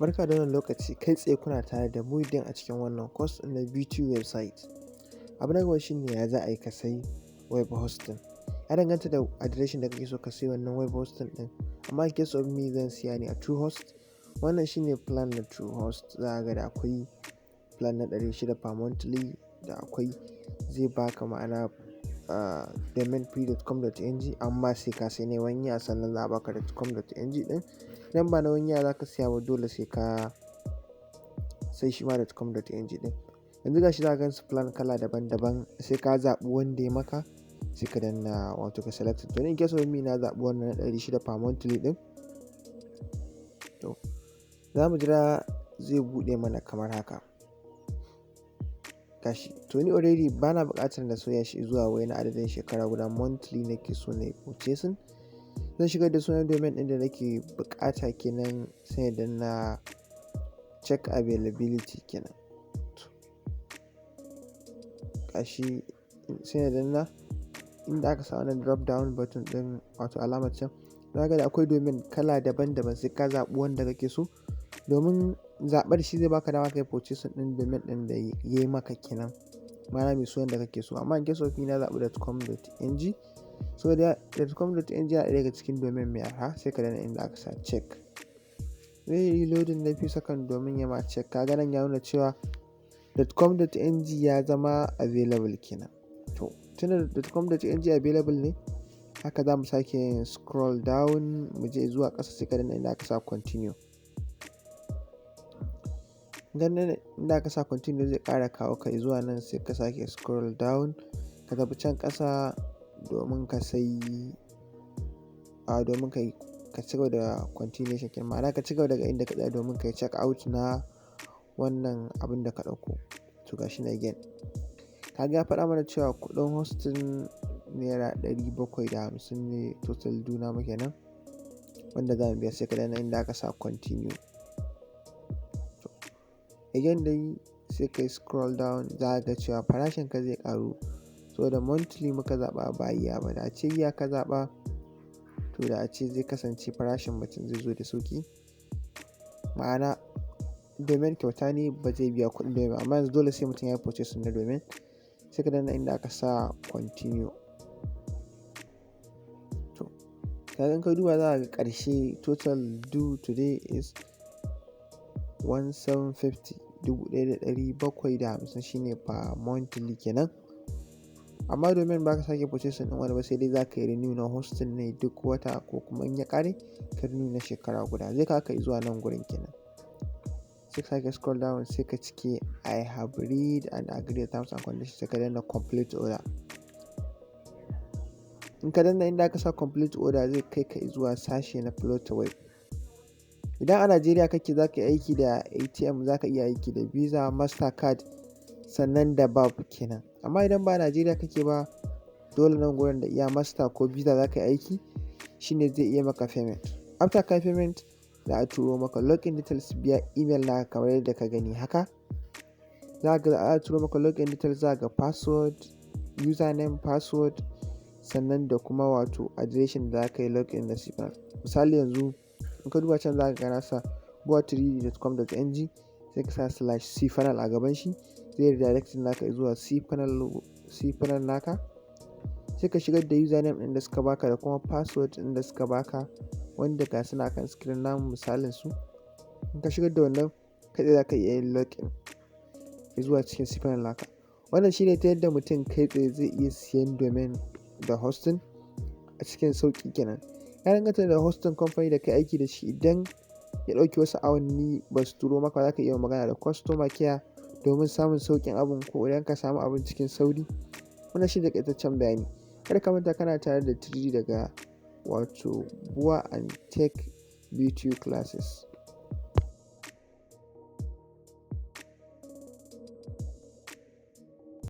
Barka da wannan lokaci, kai tsaye kuna tare da Muhyiddin a cikin wannan course ɗin na VTU website. Abu na gaba shine ya za a yi ka sayi web hosting. Ya danganta da adireshin da kake so ka sayi wannan web hosting ɗin. Amma in case of me zan siya ne a Truehost. Wannan shine plan na Truehost. Za ka ga da akwai plan na 600 per monthly, da akwai zai baka ma'ana domainfree.com.ng, amma sai ka sai na 1 year sannan za a baka .com.ng ɗin. Idan ba na 1 year za ka siya ba, dole sai ka sai shi ma .com.ng ɗin. Yanzu gashi za ka gansu plan kala daban-daban, sai ka zaɓi wanda ya maka sai ka danna wato ka select. To ni in case of me na zaɓi wannan na 600 per monthly ɗin. To za mu jira zai buɗe mana kamar haka. Gashi to ni already bana buƙatar na sauya shi zuwa wai na adadin shekara guda, monthly nake so na yi purchasing. Zan shigar da sunan domain ɗin da nake buƙata kenan, sai na danna check availability kenan. Gashi sai na danna inda aka sa wannan drop down button ɗin wato alamar can. Za ka ga akwai domain kala daban-daban, sai ka zaɓi wanda kake so. Domin zaɓar shi zai baka dama kai purchasing ɗin domain ɗin da yayi maka kenan, ma'ana mai sunan da kake so. Amma in case of me na zaɓi .com.ng, so da .com.ng yana ɗaya daga cikin domain mai arha. Sai ka danna inda aka sa check. Zai yi loading na few second domin ya ma check. Ka ga nan ya nuna cewa .com.ng ya zama available kenan. To tunda .com.ng available ne, haka za mu sake yin scroll down mu je zuwa ƙasa, sai ka danna inda aka sa continue. Inda aka sa continue zai ƙara kawo ka zuwa nan, sai ka sake scroll down ka tafi can ƙasa domin ka sayi domin ka cigaba da continuation kenan, ma'ana ka cigaba daga inda ka tsaya domin ka yi check out na wannan abin da ka ɗauko. To gashi na again. Ka ga ya faɗa mana cewa kuɗin hosting naira 750 ne total due namu kenan, wanda za mu biya. Sai ka danna inda aka sa continue. Again dai sai ka scroll down, za ka ga cewa farashin ka zai ƙaru. So da monthly muka zaɓa ba year ba, da a ce year ka zaɓa to da a ce zai kasance farashin mutum zai zo da sauƙi. Ma'ana domain kyauta ne, ba zai biya kuɗin domain, amma yanzu dole sai mutum ya yi purchase na domain. Sai ka danna inda aka sa continue. To kaga in ka duba za ka ga ƙarshe total due today is 1750, 1750 shine per monthly kenan. Amma domain ba ka sake purchasing ɗin wani ba, sai dai za ka yi renew na hosting ne duk wata, ko kuma in ya ƙare ka renew na shekara guda. Zai kawo ka zuwa nan gurin kenan. Sai ka sake scroll down, sai ka cike I have read and agree terms and conditions, sai ka danna complete order. In ka danna inda aka sa complete order zai kai ka zuwa sashe na Flutterwave. Idan a Najeriya kake za ka yi aiki da ATM, za ka iya aiki da Visa, Mastercard sannan da BAP kenan. Amma idan ba a Najeriya kake ba, dole nan gurin da iya Master ko Visa za ka yi aiki, shine zai iya maka payment. After ka payment, za a turo maka login details via email naka kamar yadda ka gani haka. Za a turo maka login details, za ka ga password, username, password, sannan da kuma wato adireshin da za ka yi login da shi. Misali yanzu in ka duba can za ka ga nasa boa3d.com.ng, sai ka sa /cpanel a gaban shi, zai redirect naka zuwa cpanel naka. Sai ka shigar da username ɗin da suka baka da kuma password ɗin da suka baka, wanda ga suna kan screen namu misalin su. In ka shigar da wannan, kai tsaye za ka iya yin login zuwa cikin cpanel naka. Wannan shine ta yadda mutum kai tsaye zai iya siyan domain da hosting a cikin sauƙi kenan. Ya danganta da hosting company da kai aiki da shi. Idan ya ɗauki wasu awanni ba su turo maka, za ka iya magana da customer care domin samun sauƙin abun, ko idan ka samu abun cikin sauri. Wannan shi taƙaitaccen bayani. Kada ka manta kana tare da 3D daga wato Bua and Tech VTU classes.